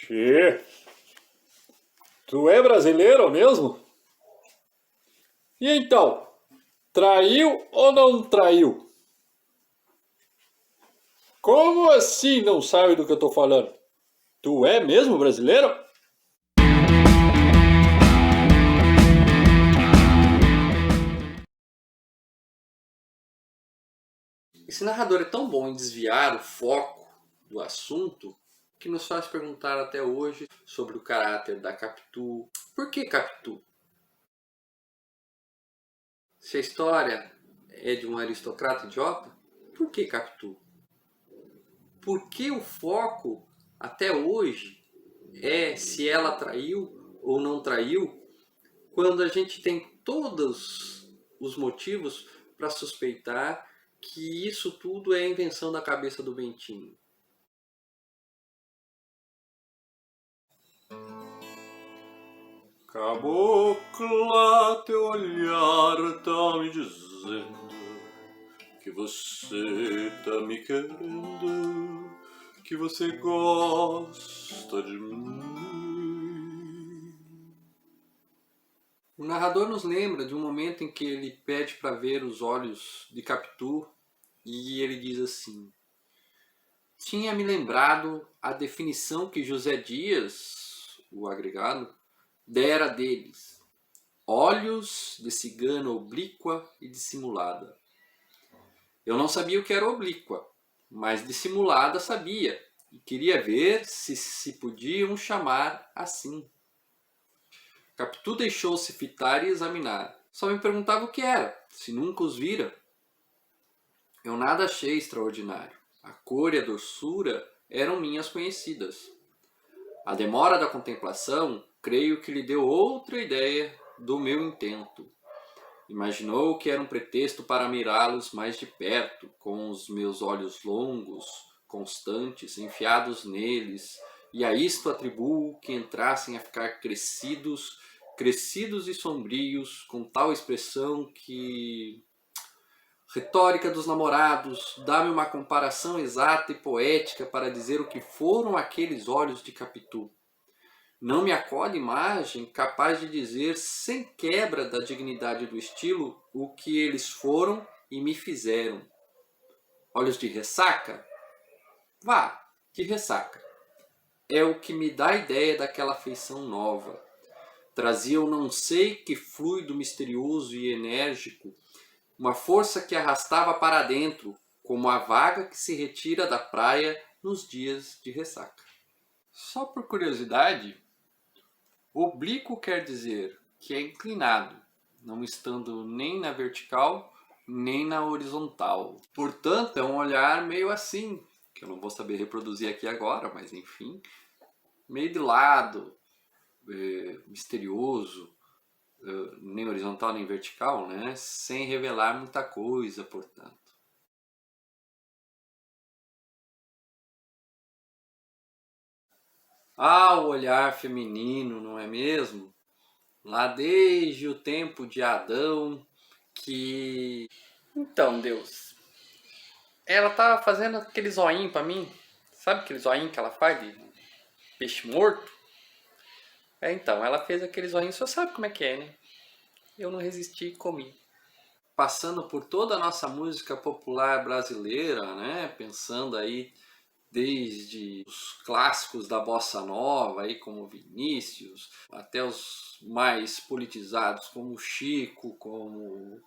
Che, tu é brasileiro mesmo? E então, traiu ou não traiu? Como assim não sabe do que eu tô falando? Tu é mesmo brasileiro? Esse narrador é tão bom em desviar o foco do assunto que nos faz perguntar até hoje sobre o caráter da Capitu. Por que Capitu? Se a história é de um aristocrata idiota, por que Capitu? Por que o foco até hoje é se ela traiu ou não traiu, quando a gente tem todos os motivos para suspeitar que isso tudo é invenção da cabeça do Bentinho? Cabocla, teu olhar tá me dizendo que você tá me querendo, que você gosta de mim. O narrador nos lembra de um momento em que ele pede para ver os olhos de Capitu e ele diz assim: tinha me lembrado a definição que José Dias, o agregado, dera deles: olhos de cigana oblíqua e dissimulada. Eu não sabia o que era oblíqua, mas dissimulada sabia, e queria ver se podiam chamar assim. Capitu deixou-se fitar e examinar. Só me perguntava o que era, se nunca os vira. Eu nada achei extraordinário. A cor e a doçura eram minhas conhecidas. A demora da contemplação, creio que lhe deu outra ideia do meu intento. Imaginou que era um pretexto para mirá-los mais de perto, com os meus olhos longos, constantes, enfiados neles, e a isto atribuo que entrassem a ficar crescidos e sombrios, com tal expressão que... Retórica dos namorados, dá-me uma comparação exata e poética para dizer o que foram aqueles olhos de Capitu. Não me acode imagem capaz de dizer, sem quebra da dignidade do estilo, o que eles foram e me fizeram. Olhos de ressaca? Vá, de ressaca. É o que me dá a ideia daquela feição nova. Traziam não sei que fluido misterioso e enérgico, uma força que arrastava para dentro, como a vaga que se retira da praia nos dias de ressaca. Só por curiosidade, oblíquo quer dizer que é inclinado, não estando nem na vertical nem na horizontal. Portanto, é um olhar meio assim, que eu não vou saber reproduzir aqui agora, mas enfim, meio de lado, misterioso, nem horizontal nem vertical, né? Sem revelar muita coisa, portanto. Ah, o olhar feminino, não é mesmo? Lá desde o tempo de Adão, que... Então, Deus, ela tá fazendo aquele zoinho pra mim. Sabe aquele zoinho que ela faz de peixe morto? Então, ela fez aquele zoinho, só sabe como é que é, né? Eu não resisti e comi. Passando por toda a nossa música popular brasileira, né? Pensando aí desde os clássicos da bossa nova, aí como Vinícius, até os mais politizados como o Chico, como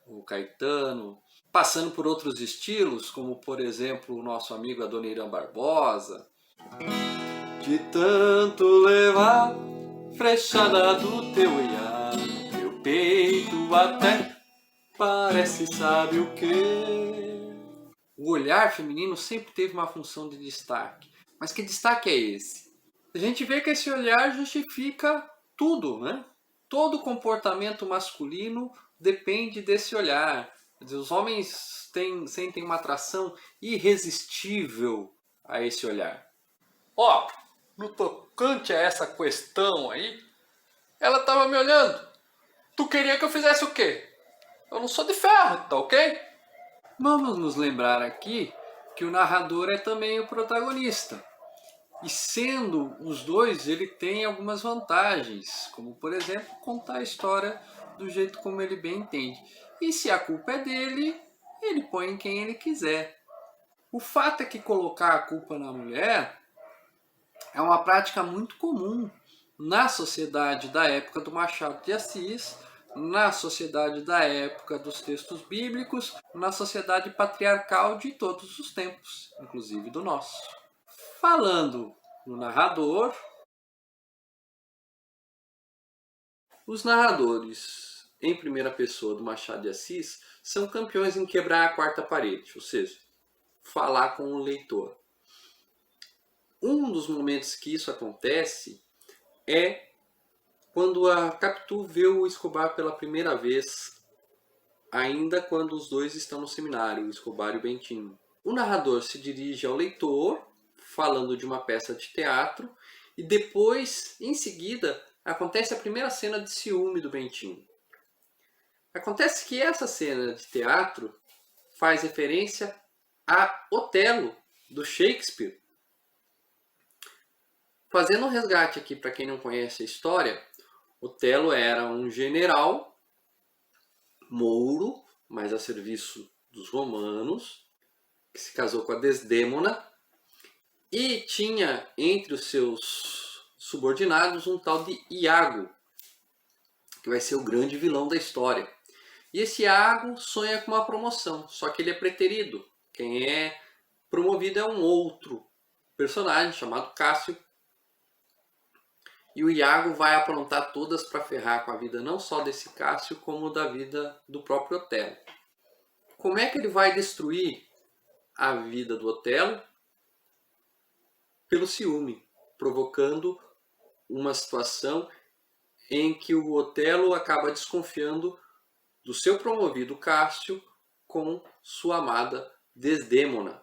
o Caetano, passando por outros estilos, como por exemplo o nosso amigo Adoniran Barbosa. De tanto levar frechada do teu olhar, meu peito até parece sabe o quê? O olhar feminino sempre teve uma função de destaque. Mas que destaque é esse? A gente vê que esse olhar justifica tudo, né? Todo comportamento masculino depende desse olhar. Quer dizer, os homens sentem uma atração irresistível a esse olhar. Ó, no tocante a essa questão aí, ela estava me olhando. Tu queria que eu fizesse o quê? Eu não sou de ferro, tá ok? Vamos nos lembrar aqui que o narrador é também o protagonista. E sendo os dois, ele tem algumas vantagens, como por exemplo, contar a história do jeito como ele bem entende. E se a culpa é dele, ele põe em quem ele quiser. O fato é que colocar a culpa na mulher é uma prática muito comum na sociedade da época do Machado de Assis, na sociedade da época dos textos bíblicos, na sociedade patriarcal de todos os tempos, inclusive do nosso. Falando no narrador, os narradores em primeira pessoa do Machado de Assis são campeões em quebrar a quarta parede, ou seja, falar com o leitor. Um dos momentos que isso acontece é quando a Capitu vê o Escobar pela primeira vez, ainda quando os dois estão no seminário, o Escobar e o Bentinho. O narrador se dirige ao leitor, falando de uma peça de teatro, e depois, em seguida, acontece a primeira cena de ciúme do Bentinho. Acontece que essa cena de teatro faz referência a Otelo, do Shakespeare. Fazendo um resgate aqui para quem não conhece a história, Otelo era um general mouro, mas a serviço dos romanos, que se casou com a Desdémona e tinha entre os seus subordinados um tal de Iago, que vai ser o grande vilão da história. E esse Iago sonha com uma promoção, só que ele é preterido. Quem é promovido é um outro personagem chamado Cássio. E o Iago vai aprontar todas para ferrar com a vida não só desse Cássio, como da vida do próprio Otelo. Como é que ele vai destruir a vida do Otelo? Pelo ciúme, provocando uma situação em que o Otelo acaba desconfiando do seu promovido Cássio com sua amada Desdémona.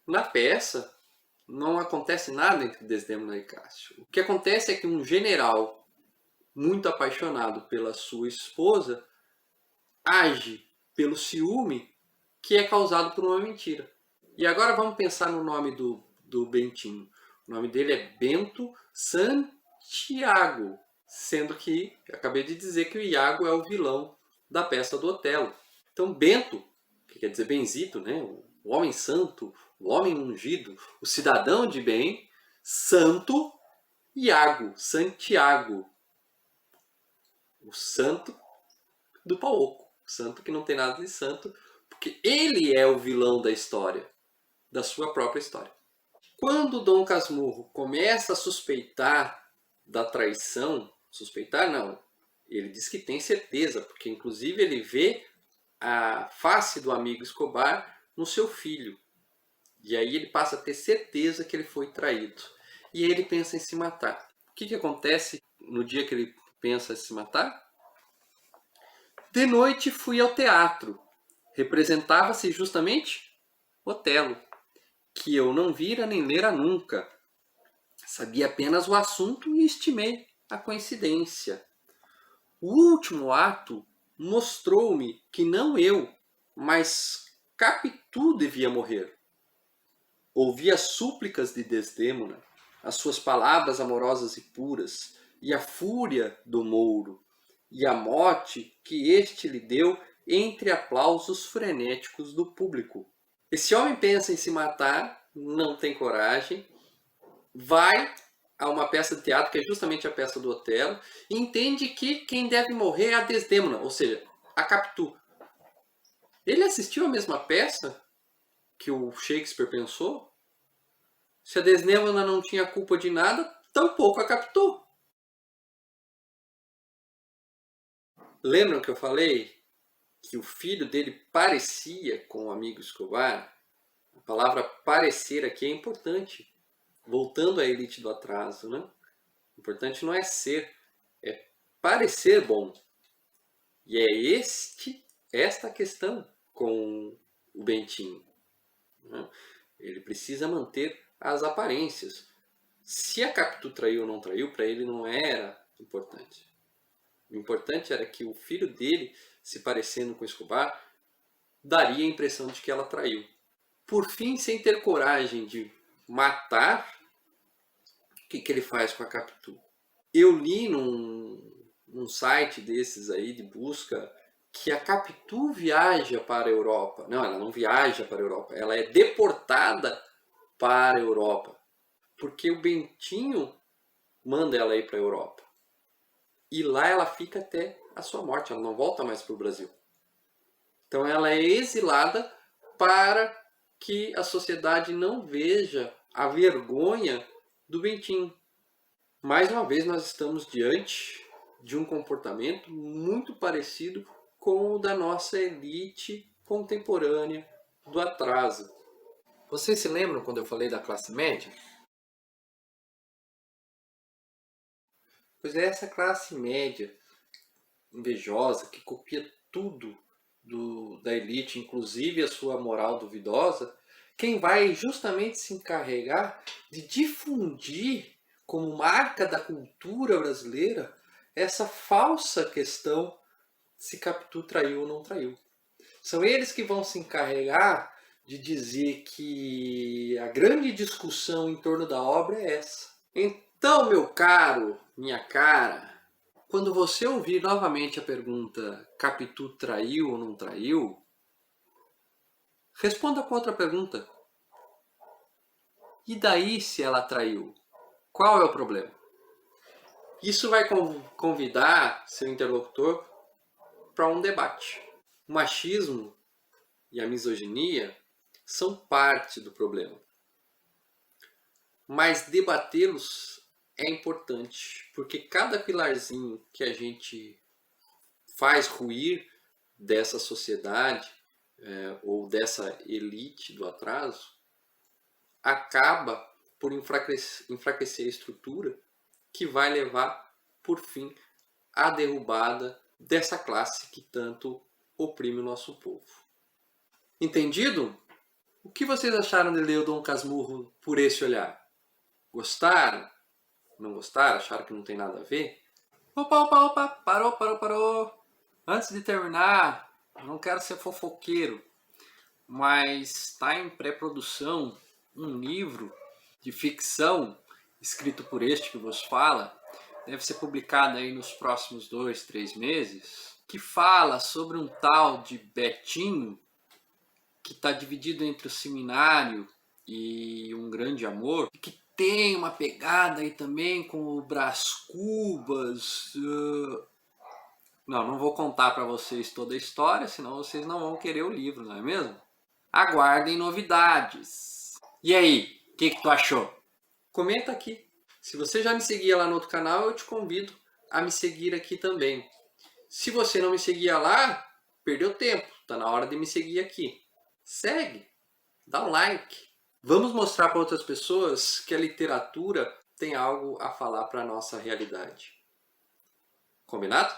Na peça, não acontece nada entre Desdémona e Cássio. O que acontece é que um general muito apaixonado pela sua esposa age pelo ciúme que é causado por uma mentira. E agora vamos pensar no nome do Bentinho. O nome dele é Bento Santiago, sendo que acabei de dizer que o Iago é o vilão da peça do Otelo. Então Bento, que quer dizer benzito, né? O homem santo, o homem ungido, o cidadão de bem, Santo Iago, Santiago, o santo do pau oco, o santo que não tem nada de santo, porque ele é o vilão da história, da sua própria história. Quando Dom Casmurro começa a suspeitar da traição, suspeitar não, ele diz que tem certeza, porque inclusive ele vê a face do amigo Escobar no seu filho. E aí ele passa a ter certeza que ele foi traído. E aí ele pensa em se matar. O que acontece no dia que ele pensa em se matar? De noite fui ao teatro. Representava-se justamente Otelo, que eu não vira nem lera nunca. Sabia apenas o assunto e estimei a coincidência. O último ato mostrou-me que não eu, mas Capitu devia morrer. Ouvi as súplicas de Desdémona, as suas palavras amorosas e puras, e a fúria do mouro, e a mote que este lhe deu entre aplausos frenéticos do público. Esse homem pensa em se matar, não tem coragem, vai a uma peça de teatro, que é justamente a peça do Otelo, e entende que quem deve morrer é a Desdémona, ou seja, a Capitu. Ele assistiu a mesma peça que o Shakespeare pensou? Se a Desdémona não tinha culpa de nada, tampouco a Capitu. Lembram que eu falei que o filho dele parecia com o amigo Escobar? A palavra parecer aqui é importante. Voltando à elite do atraso, né? O importante não é ser, é parecer bom. E é esta questão com o Bentinho, né? Ele precisa manter as aparências. Se a Capitu traiu ou não traiu, para ele não era importante. O importante era que o filho dele, se parecendo com Escobar, daria a impressão de que ela traiu. Por fim, sem ter coragem de matar, o que ele faz com a Capitu? Eu li num site desses aí de busca que a Capitu viaja para a Europa. Não, ela não viaja para a Europa, ela é deportada para a Europa. Porque o Bentinho manda ela ir para a Europa. E lá ela fica até a sua morte, ela não volta mais para o Brasil. Então ela é exilada para que a sociedade não veja a vergonha do Bentinho. Mais uma vez nós estamos diante de um comportamento muito parecido com o da nossa elite contemporânea do atraso. Vocês se lembram quando eu falei da classe média? Pois é, essa classe média invejosa que copia tudo da elite, inclusive a sua moral duvidosa, quem vai justamente se encarregar de difundir como marca da cultura brasileira essa falsa questão se Capitu traiu ou não traiu. São eles que vão se encarregar de dizer que a grande discussão em torno da obra é essa. Então, meu caro, minha cara, quando você ouvir novamente a pergunta Capitu traiu ou não traiu, responda com outra pergunta. E daí se ela traiu? Qual é o problema? Isso vai convidar seu interlocutor para um debate. O machismo e a misoginia são parte do problema. Mas debatê-los é importante, porque cada pilarzinho que a gente faz ruir dessa sociedade ou dessa elite do atraso acaba por enfraquecer a estrutura que vai levar, por fim, à derrubada dessa classe que tanto oprime o nosso povo. Entendido? O que vocês acharam de ler o Dom Casmurro por esse olhar? Gostaram? Não gostaram? Acharam que não tem nada a ver? Opa, parou. Antes de terminar, não quero ser fofoqueiro, mas está em pré-produção um livro de ficção escrito por este que vos fala, deve ser publicado aí nos próximos 2, 3 meses, que fala sobre um tal de Betinho que está dividido entre o seminário e um grande amor, que tem uma pegada aí também com o Brás Cubas. Não vou contar para vocês toda a história, senão vocês não vão querer o livro, não é mesmo? Aguardem novidades. E aí, o que tu achou? Comenta aqui. Se você já me seguia lá no outro canal, eu te convido a me seguir aqui também. Se você não me seguia lá, perdeu tempo. Está na hora de me seguir aqui. Segue, dá um like. Vamos mostrar para outras pessoas que a literatura tem algo a falar para a nossa realidade. Combinado?